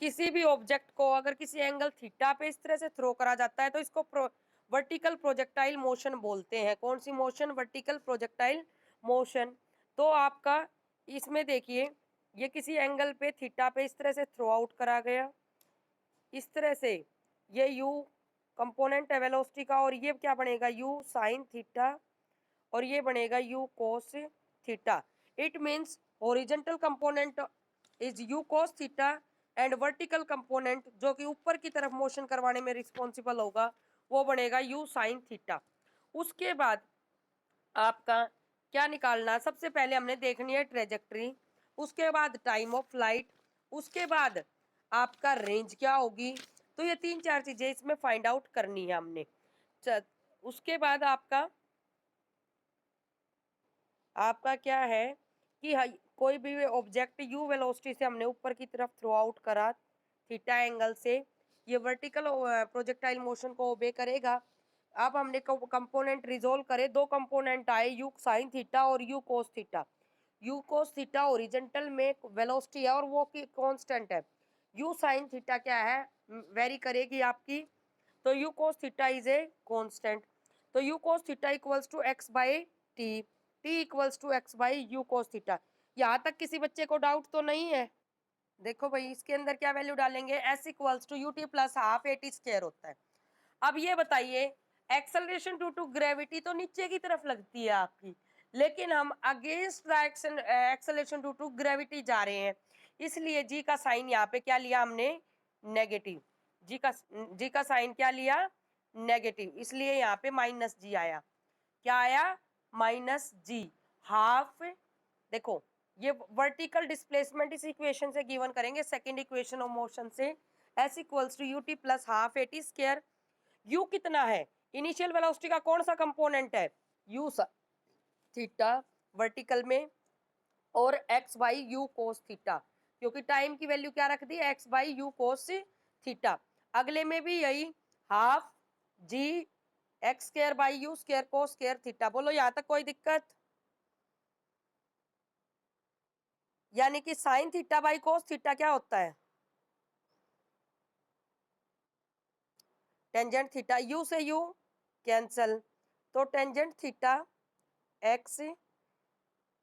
किसी भी ऑब्जेक्ट को अगर किसी एंगल थीटा पे इस तरह से थ्रो करा जाता है तो इसको वर्टिकल प्रोजेक्टाइल मोशन बोलते हैं। कौन सी मोशन? Vertical projectile motion. तो आपका इसमें देखिए ये किसी एंगल पे थीटा पे इस तरह से थ्रो आउट करा गया, इस तरह से ये u कंपोनेंट है वेलोसिटी का, और ये क्या बनेगा u साइन थीटा, और ये बनेगा u cos theta. It means horizontal component is u cos theta and vertical component जो कि ऊपर की तरफ मोशन करवाने में रिस्पॉन्सिबल होगा वो बनेगा u साइन थीटा। उसके बाद आपका क्या निकालना? सबसे पहले हमने देखनी है ट्रेजेक्ट्री, उसके बाद टाइम ऑफ फ्लाइट, उसके बाद आपका रेंज क्या होगी। तो ये 3-4 चीजें इसमें फाइंड आउट करनी है हमने। उसके बाद आपका क्या है कि कोई भी ऑब्जेक्ट यू वेलोसिटी से हमने ऊपर की तरफ थ्रो आउट करा थीटा एंगल से, ये वर्टिकल प्रोजेक्टाइल मोशन को ओबे करेगा। अब हमने कंपोनेंट रिजोल्व करे, दो कंपोनेंट आए यू साइन थीटा और you cos theta. You cos theta horizontal में वेलोसिटी है और वो की कांस्टेंट है। यू साइन थीटा क्या है? वेरी करेगी आपकी। तो u cos theta is a constant. तो u cos theta equals to x by t, t equals to x by u cos theta. यहाँ तक किसी बच्चे को डाउट तो नहीं है? देखो भाई इसके अंदर क्या वैल्यू डालेंगे? S equals to u t plus half a t square होता है। अब ये बताइए एक्सेलरेशन ड्यू टू ग्रेविटी तो नीचे की तरफ लगती है आपकी, लेकिन हम against acceleration due to gravity जा रहे हैं, इसलिए जी का साइन यहाँ पे क्या लिया हमने? नेगेटिव। जी का साइन क्या लिया? नेगेटिव, इसलिए यहाँ पे माइनस जी आया। क्या आया? माइनस जी। हाफ, देखो ये वर्टिकल डिस्प्लेसमेंट इस इक्वेशन से गिवन करेंगे, सेकंड इक्वेशन ऑफ मोशन से, s equals to u t plus half a t square. U कितना है? इनिशियल वेलोसिटी का कौन सा कंपोनेंट है? यू थीटा वर्टिकल में, और x by u cos theta, क्योंकि टाइम की वैल्यू क्या रख दी? X by u cos theta. अगले में भी यही half g x square by u square cos square theta. बोलो यहाँ तक कोई दिक्कत? यानी कि sine theta by cos theta क्या होता है? टेंजेंट थीटा, यू से यू कैंसल, तो टेंजेंट थीटा एक्स,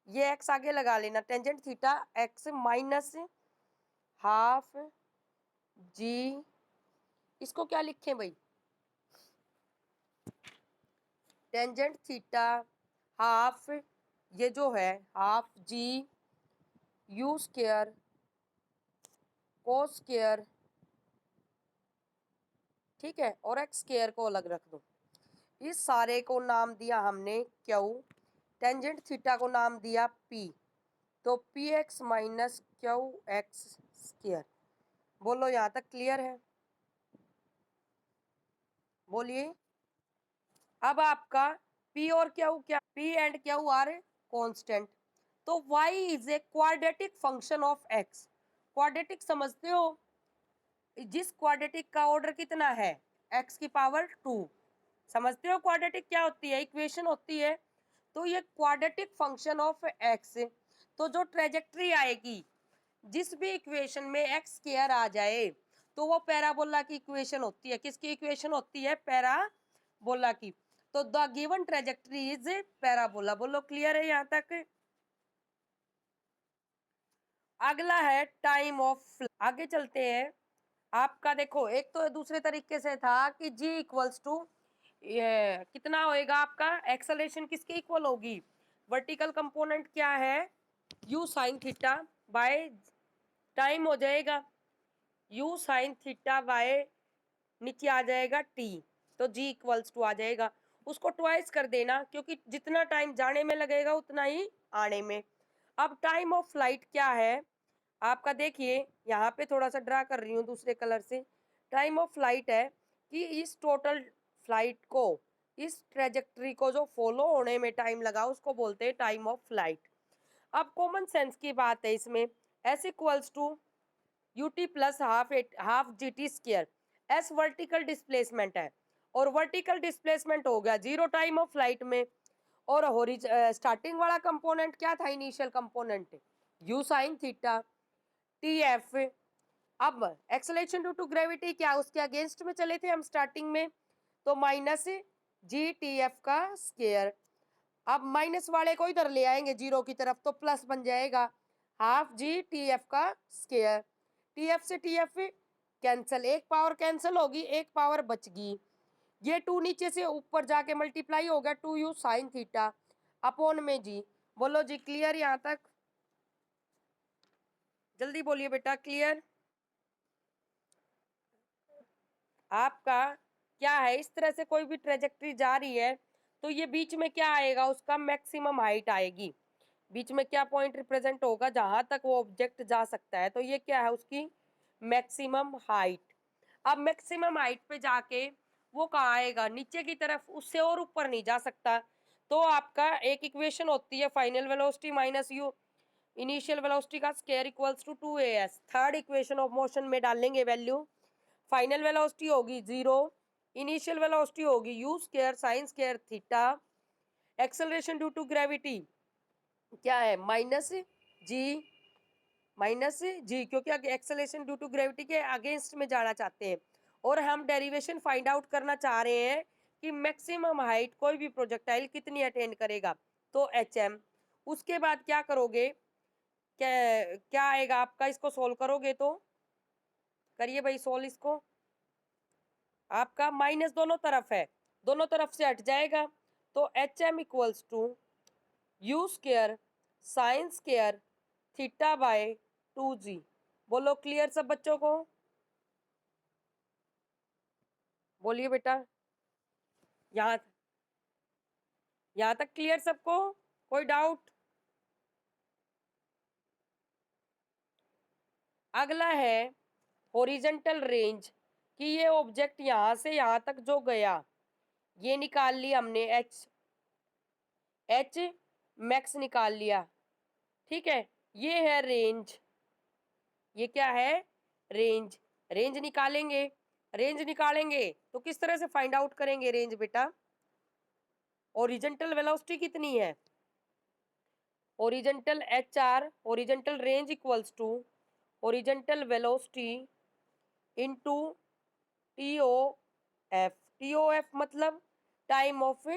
ये एक्स आगे लगा लेना, tangent theta x minus half जी, इसको क्या लिखें भाई? टेंजेंट थीटा हाफ, ये जो है half g u square cos square, ठीक है, और एक्स स्क्वायर को अलग रख दो। इस सारे को नाम दिया हमने क्यू, टेंजेंट थीटा को नाम दिया पी, तो P x minus Q x square. बोलो यहाँ तक क्लियर है? बोलिए। अब आपका P और Q क्या? P and Q are constant, तो Y is a quadratic function of X। Quadratic समझते हो? जिस क्वाड्रेटिक का ऑर्डर कितना है? X की पावर 2। समझते हो क्वाड्रेटिक क्या होती है? इक्वेशन होती है। तो ये क्वाड्रेटिक फंक्शन ऑफ X, तो जो ट्रेजेक्ट्री आएगी जिस भी इक्वेशन में एक्स स्क्वायर आ जाए तो वो पैराबोला की इक्वेशन होती है। किसकी इक्वेशन होती है? पैराबोला की। तो the given trajectory is parabola. बोलो क्लियर है यहाँ तक? अगला है टाइम ऑफ। आगे चलते हैं। आपका देखो एक तो दूसरे तरीके से था कि जी इक्वल्स टू ये कितना होएगा आपका? एक्सेलरेशन किसके इक्वल होगी? वर्टिकल कंपोनेंट क्या है? You sine theta by time हो जाएगा, यू साइन थीटा बाय नीचे आ जाएगा टी, तो जी इक्वल्स टू आ जाएगा। उसको ट्वाइस कर देना क्योंकि जितना टाइम जाने में लगेगा उतना ही आने में। अब टाइम ऑफ फ्लाइट क्या है आपका? देखिए यहाँ पे थोड़ा सा ड्रा कर रही हूँ दूसरे कलर से। टाइम ऑफ फ्लाइट है कि इस टोटल फ्लाइट को, इस ट्रेजेक्ट्री को जो फॉलो होने में टाइम लगा उसको बोलते हैं टाइम ऑफ फ्लाइट। अब कॉमन सेंस की बात है इसमें, s equals to u t plus half g t square. S vertical displacement है और वर्टिकल डिस्प्लेसमेंट हो गया जीरो टाइम ऑफ फ्लाइट में, और स्टार्टिंग वाला कंपोनेंट क्या था? Initial component you sine theta T F. अब एक्सेलरेशन ड्यू टू ग्रेविटी क्या, उसके अगेंस्ट में चले थे हम स्टार्टिंग में, तो माइनस जी टी एफ का स्केयर। अब माइनस वाले को इधर ले आएंगे जीरो की तरफ, तो प्लस बन जाएगा हाफ जी टी एफ का स्केयर। टी एफ से टी एफ कैंसिल, एक पावर कैंसिल होगी, एक पावर बच गई। ये टू नीचे से ऊपर जाके मल्टीप्लाई हो गया, two u sine theta upon में जी। बोलो जी क्लियर यहाँ तक, जल्दी बोलिए बेटा क्लियर। आपका क्या है, इस तरह से कोई भी ट्रेजेक्ट्री जा रही है तो ये बीच में क्या आएगा, उसका मैक्सिमम हाइट आएगी। बीच में क्या पॉइंट रिप्रेजेंट होगा जहां तक वो ऑब्जेक्ट जा सकता है, तो ये क्या है उसकी मैक्सिमम हाइट। अब मैक्सिमम हाइट पे जाके वो कहाँ आएगा, नीचे की तरफ, उससे और ऊपर नहीं जा सकता। तो आपका एक इक्वेशन होती है final velocity minus u initial velocity का square equals to 2as। Third equation of motion में डालेंगे वैल्यू, फाइनल वेलोसिटी होगी जीरो, इनिशियल वेलोसिटी होगी u square sine square theta, acceleration due to gravity क्या है माइनस जी, क्योंकि acceleration due to gravity के against में जाना चाहते हैं और हम डेरिवेशन फाइंड आउट करना चाह रहे हैं कि मैक्सिमम हाइट कोई भी प्रोजेक्टाइल कितनी अटेंड करेगा, तो एच एम। उसके बाद क्या करोगे, क्या क्या आएगा आपका, इसको सोल्व करोगे तो करिए भाई सोल्व इसको। आपका माइनस दोनों तरफ है, दोनों तरफ से हट जाएगा, तो h m equals to u square sine square theta by 2g। बोलो क्लियर सब बच्चों को, बोलिए बेटा। यहाँ यहाँ तक क्लियर सबको, कोई डाउट। अगला है हॉरिजेंटल रेंज, कि ये ऑब्जेक्ट यहाँ से यहाँ तक जो गया, ये निकाल लिया हमने एच मैक्स निकाल लिया, ठीक है। ये है रेंज, ये क्या है रेंज। रेंज निकालेंगे, रेंज निकालेंगे तो किस तरह से फाइंड आउट करेंगे रेंज बेटा, ओरिजेंटल वेलोसिटी कितनी है, horizontal H R, horizontal range equals to horizontal velocity into T O F. T O F मतलब time of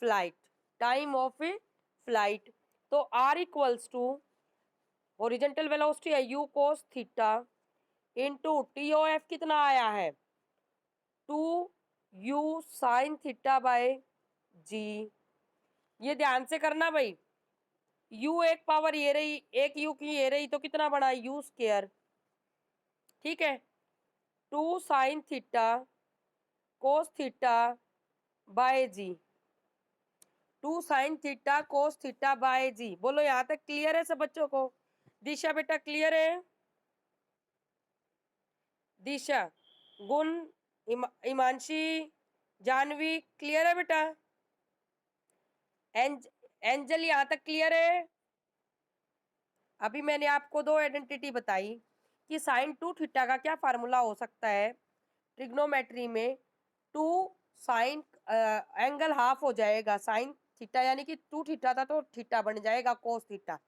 flight, time of flight. तो are equals to horizontal velocity है u cos theta into T O F कितना आया है 2u sine theta by जी। ये ध्यान से करना भाई, u एक पावर ये रही, एक u की ये रही, तो कितना बना u स्क्वायर, ठीक है। 2 sine theta cos theta by g, 2 sine theta cos theta by g. बोलो यहाँ तक क्लियर है सब बच्चों को, दिशा बेटा क्लियर है, दिशा गुण इमांशी जानवी क्लियर है बेटा, एंजल यहाँ तक क्लियर है। अभी मैंने आपको दो आइडेंटिटी बताई कि साइन टू थीटा का क्या फार्मूला हो सकता है ट्रिग्नोमेट्री में, टू साइन एंगल हाफ हो जाएगा साइन थीटा, यानी कि टू थीटा था तो थीटा बन जाएगा कोस थीटा।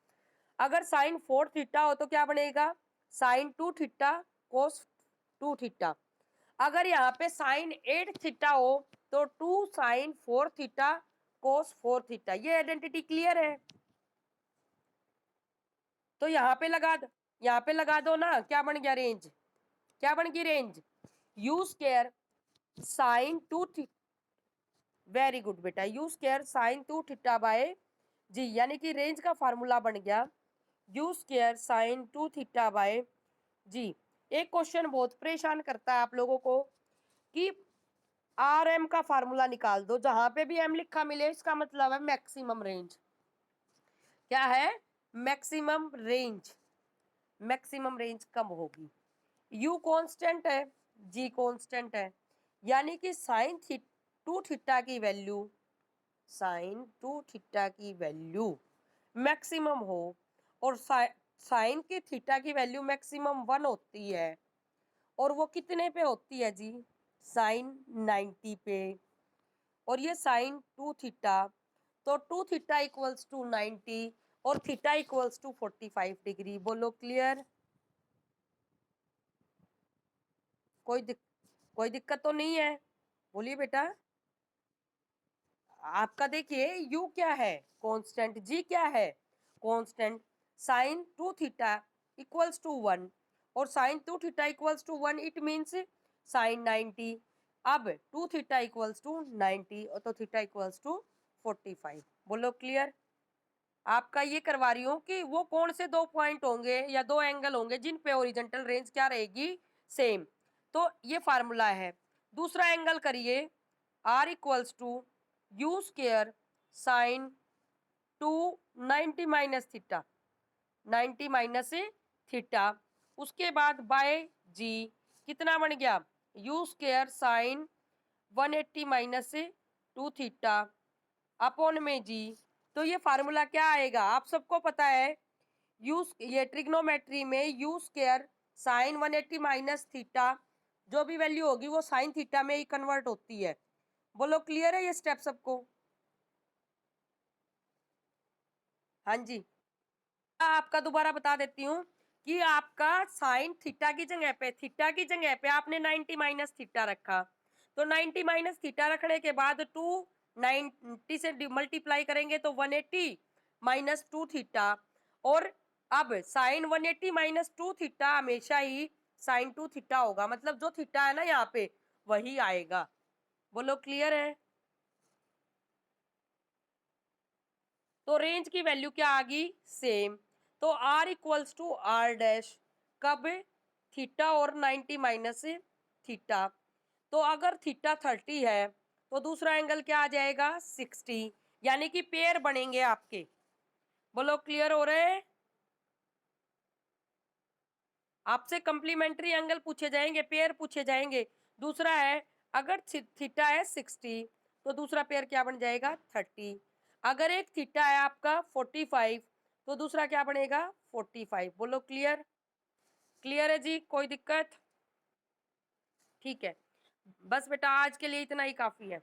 अगर साइन फोर थीटा हो तो क्या बनेगा sine two theta cos two theta. अगर यहाँ पे साइन एट थीटा हो तो two sine four theta cos four theta. ये आइडेंटिटी क्लियर है, तो यहाँ पे लगा दो, यहाँ पे लगा दो ना, क्या बन गया रेंज, क्या बन गई range u square sine two, very good बेटा, u square sine two theta by g, यानी कि रेंज का फार्मूला बन गया u square sine two theta by g. एक क्वेश्चन बहुत परेशान करता है आप लोगों को कि आर एम का फार्मूला निकाल दो, जहां पे भी एम लिखा मिले इसका मतलब है मैक्सिमम रेंज। क्या है मैक्सिमम रेंज, मैक्सिमम रेंज कम होगी। u कांस्टेंट है, g कांस्टेंट है, यानी कि साइन टू थीटा की वैल्यू, साइन टू थीटा की वैल्यू मैक्सिमम हो, और साइन की थीटा की वैल्यू मैक्सिमम 1 होती है, और वो कितने पे होती है जी साइन 90 पे, और ये साइन टू थीटा, तो टू थीटा इक्वल्स टू 90 और थीटा इक्वल्स टू 45 डिग्री। बोलो क्लियर, कोई दिक्कत तो नहीं है? बोलिए बेटा। आपका देखिए यू क्या है? कांस्टेंट। जी क्या है? Constant. Sine 2 theta equals to 1 और sine 2 theta equals to 1 it means sine 90। अब 2 थीटा इक्वल्स टू 90 और तो थीटा इक्वल्स टू 45। बोलो क्लियर? आपका ये करवा रही हूँ कि वो कौन से दो पॉइंट होंगे या दो एंगल होंगे जिन पे ओरिजेंटल रेंज क्या रहेगी? सेम। तो ये फार्मूला है। दूसरा एंगल करिए, r equals to u square sine 2 90 - theta, 90 - theta. उसके बाद बाय जी कितना बन गया? U square sine 180 - 2 theta upon में जी। तो ये फार्मूला क्या आएगा? आप सबको पता है ये ट्रिग्नोमेट्री में यू स्केयर साइन 180 - थीटा जो भी वैल्यू होगी वो साइन थीटा में ही कन्वर्ट होती है। बोलो क्लियर है ये स्टेप सबको? हाँ जी। आपका दोबारा बता देती हूँ कि आपका साइन थीटा की जगह पे आपने 90 - थीटा रखा। तो 90 - थीटा रखने के बाद 290 से मल्टीप्लाई करेंगे तो 180 - 2 थीटा। और अब साइन 180 - 2 थीटा हमेशा ही साइन 2 थीटा होगा, मतलब जो थीटा है ना यहाँ पे वही आएगा। बोलो क्लियर है? तो रेंज की वैल्यू क्या आ गई? सेम। तो are equals to r dash कब? थीटा और 90 माइनस थीटा। तो अगर थीटा 30 है तो दूसरा एंगल क्या आ जाएगा? 60। यानी कि पेयर बनेंगे आपके। बोलो क्लियर हो रहे हैं? आपसे कंप्लीमेंट्री एंगल पूछे जाएंगे, पेयर पूछे जाएंगे। दूसरा है अगर थीटा है 60 तो दूसरा पेयर क्या बन जाएगा? 30। अगर एक थीटा है आपका 45 तो दूसरा क्या बनेगा? 45। बोलो क्लियर? क्लियर है जी? कोई दिक्कत? ठीक है। बस बेटा आज के लिए इतना ही काफी है।